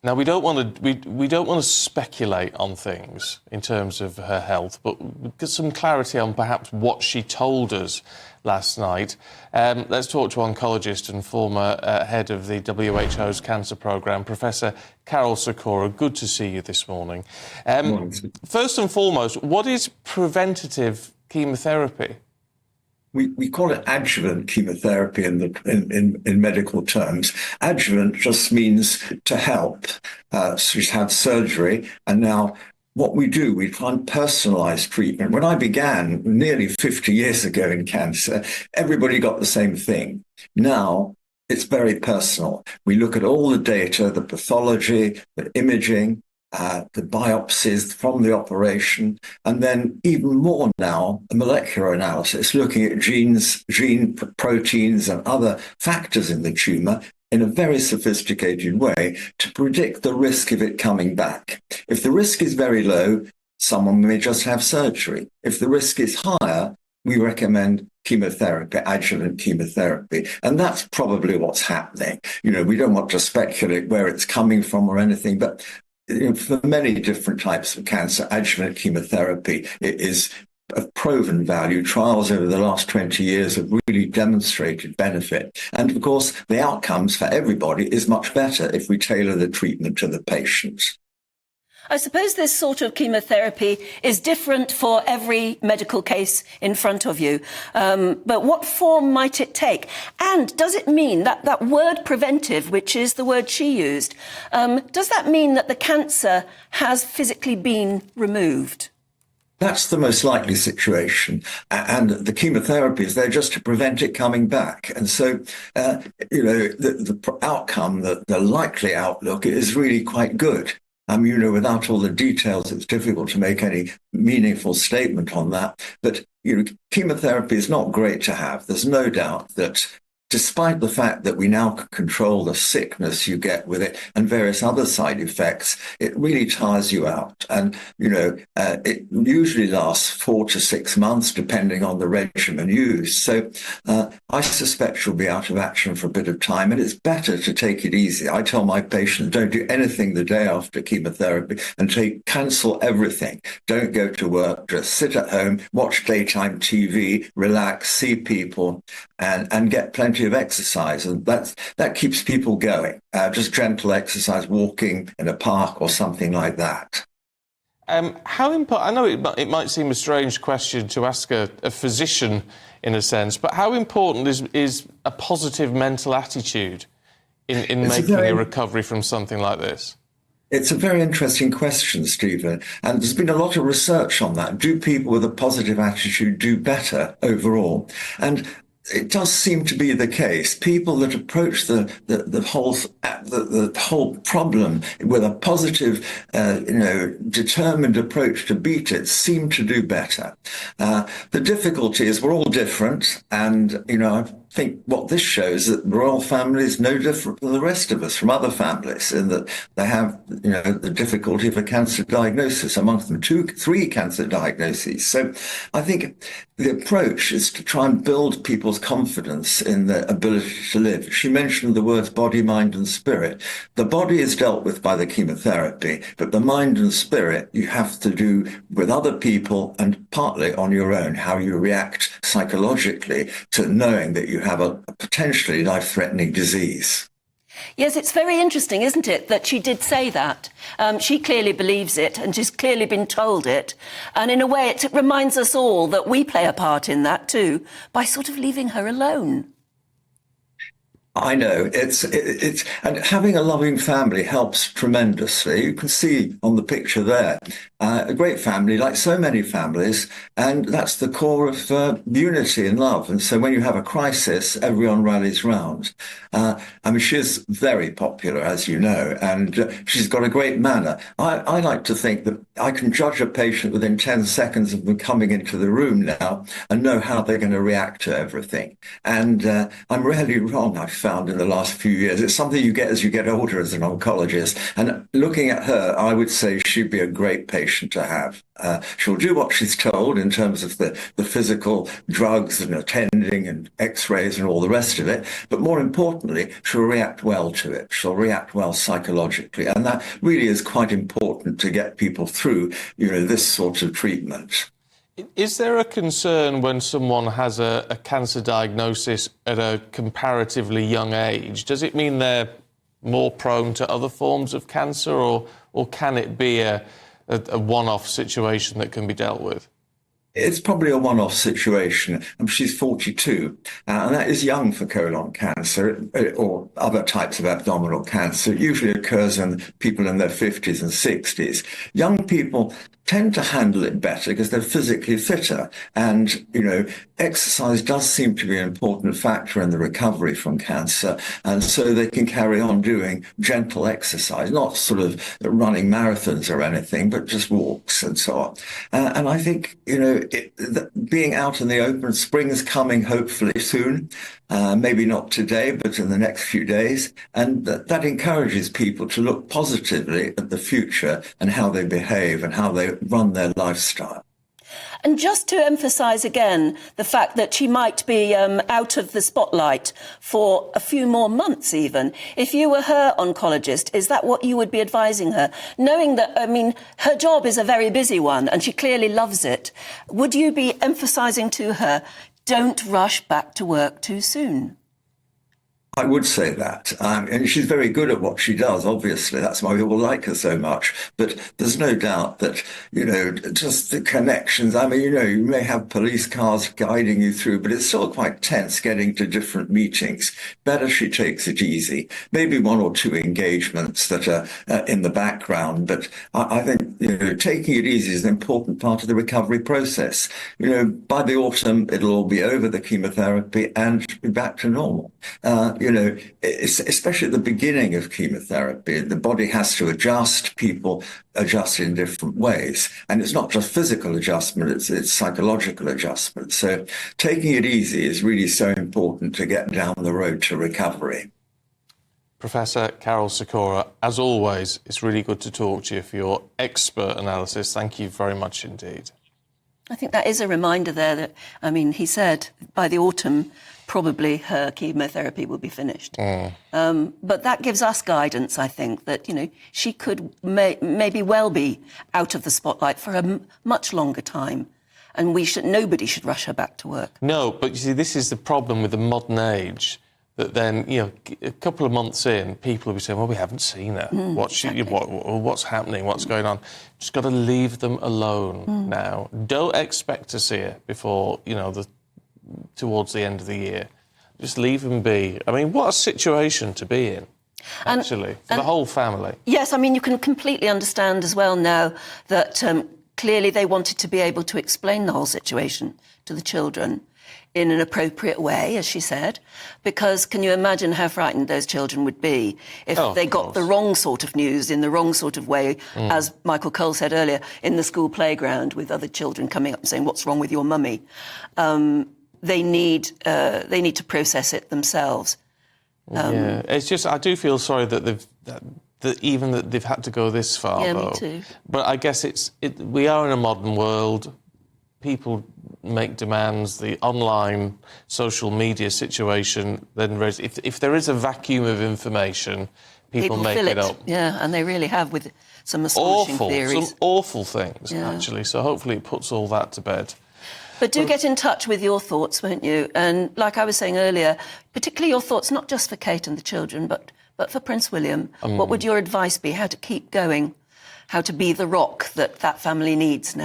Now, we don't want to speculate on things in terms of her health, but get some clarity on perhaps what she told us last night. Let's talk to oncologist and former head of the WHO's cancer programme, Professor Karol Sikora. Good to see you this morning. First and foremost, what is preventative chemotherapy? We call it adjuvant chemotherapy in medical terms. Adjuvant just means to help. So she's had surgery, and now what we do, we try and personalize treatment. When I began nearly 50 years ago in cancer, everybody got the same thing. Now it's very personal. We look at all the data, the pathology, the imaging, the biopsies from the operation, and then even more now, a molecular analysis, looking at gene proteins and other factors in the tumour in a very sophisticated way to predict the risk of it coming back. If the risk is very low, someone may just have surgery. If the risk is higher, we recommend chemotherapy, adjuvant chemotherapy. And that's probably what's happening. We don't want to speculate where it's coming from or anything, but for many different types of cancer, adjuvant chemotherapy is of proven value. Trials over the last 20 years have really demonstrated benefit. And of course, the outcomes for everybody is much better if we tailor the treatment to the patient. I suppose this sort of chemotherapy is different for every medical case in front of you. But what form might it take? And does it mean that word preventive, which is the word she used, does that mean that the cancer has physically been removed? That's the most likely situation. And the chemotherapies, they're just to prevent it coming back. And so, the outcome, the likely outlook is really quite good. Without all the details, it's difficult to make any meaningful statement on that. But, chemotherapy is not great to have. There's no doubt that despite the fact that we now can control the sickness you get with it and various other side effects, it really tires you out. And, it usually lasts 4 to 6 months, depending on the regimen used. So I suspect she'll be out of action for a bit of time, and it's better to take it easy. I tell my patients, don't do anything the day after chemotherapy and cancel everything. Don't go to work, just sit at home, watch daytime TV, relax, see people, and get plenty of exercise, and that keeps people going. Just gentle exercise, walking in a park or something like that. How important? I know it might seem a strange question to ask a physician, in a sense, but how important is a positive mental attitude in making a recovery from something like this? It's a very interesting question, Stephen, and there's been a lot of research on that. Do people with a positive attitude do better overall? And it does seem to be the case. People that approach the whole problem with a positive, determined approach to beat it seem to do better. The difficulty is we're all different, and I think what this shows that royal family is no different from the rest of us, from other families, in that they have, the difficulty of a cancer diagnosis, amongst them 2, 3 cancer diagnoses. So I think the approach is to try and build people's confidence in their ability to live. She mentioned the words body, mind and spirit. The body is dealt with by the chemotherapy, but the mind and spirit you have to do with other people and partly on your own, how you react psychologically to knowing that you have a potentially life-threatening disease. Yes, it's very interesting, isn't it, that she did say that. She clearly believes it, and she's clearly been told it. And in a way, it reminds us all that we play a part in that too, by sort of leaving her alone. I know it's and having a loving family helps tremendously. You can see on the picture there, a great family, like so many families, and that's the core of unity and love. And so when you have a crisis, everyone rallies round. She's very popular, as you know, and she's got a great manner. I like to think that I can judge a patient within 10 seconds of them coming into the room now and know how they're going to react to everything. And I'm rarely wrong, I found in the last few years. It's something you get as you get older as an oncologist. And looking at her, I would say she'd be a great patient to have. She'll do what she's told in terms of the physical drugs and attending and x-rays and all the rest of it. But more importantly, she'll react well to it. She'll react well psychologically. And that really is quite important to get people through, this sort of treatment. Is there a concern when someone has a cancer diagnosis at a comparatively young age? Does it mean they're more prone to other forms of cancer, or can it be a one-off situation that can be dealt with? It's probably a one-off situation. She's 42, and that is young for colon cancer or other types of abdominal cancer. It usually occurs in people in their 50s and 60s. Young people tend to handle it better because they're physically fitter. And, exercise does seem to be an important factor in the recovery from cancer. And so they can carry on doing gentle exercise, not sort of running marathons or anything, but just walks and so on. And I think, being out in the open, spring is coming hopefully soon, maybe not today, but in the next few days. And that encourages people to look positively at the future and how they behave and how they run their lifestyle. And just to emphasise again the fact that she might be out of the spotlight for a few more months even. If you were her oncologist, is that what you would be advising her? Knowing that, her job is a very busy one and she clearly loves it, would you be emphasising to her, don't rush back to work too soon? I would say that. And she's very good at what she does, obviously. That's why people like her so much. But there's no doubt that, just the connections. You may have police cars guiding you through, but it's still quite tense getting to different meetings. Better she takes it easy. Maybe one or two engagements that are in the background. But I think, taking it easy is an important part of the recovery process. By the autumn, it'll all be over, the chemotherapy, and be back to normal. Especially at the beginning of chemotherapy, the body has to adjust. People adjust in different ways. And it's not just physical adjustment, it's psychological adjustment. So taking it easy is really so important to get down the road to recovery. Professor Karol Sikora, as always, it's really good to talk to you for your expert analysis. Thank you very much indeed. I think that is a reminder there that, he said by the autumn, probably her chemotherapy will be finished. But that gives us guidance, I think, that, she could maybe well be out of the spotlight for a much longer time. And nobody should rush her back to work. No, but you see, this is the problem with the modern age, that then, a couple of months in, people will be saying, well, we haven't seen her. What's happening? What's going on? Just got to leave them alone now. Don't expect to see her before, towards the end of the year. Just leave them be. What a situation to be in, actually, for the whole family. Yes, you can completely understand as well now that clearly they wanted to be able to explain the whole situation to the children in an appropriate way, as she said, because can you imagine how frightened those children would be if they got the wrong sort of news in the wrong sort of way, as Michael Cole said earlier, in the school playground with other children coming up and saying, what's wrong with your mummy? They need to process it themselves. It's just, I do feel sorry that they've had to go this far. Yeah, though. Me too. But I guess we are in a modern world. People make demands. The online social media situation then if there is a vacuum of information, people make it up. Yeah, and they really have with some astonishing theories. Some awful things, actually. So hopefully it puts all that to bed. But do get in touch with your thoughts, won't you? And like I was saying earlier, particularly your thoughts, not just for Kate and the children, but for Prince William. What would your advice be? How to keep going? How to be the rock that family needs now?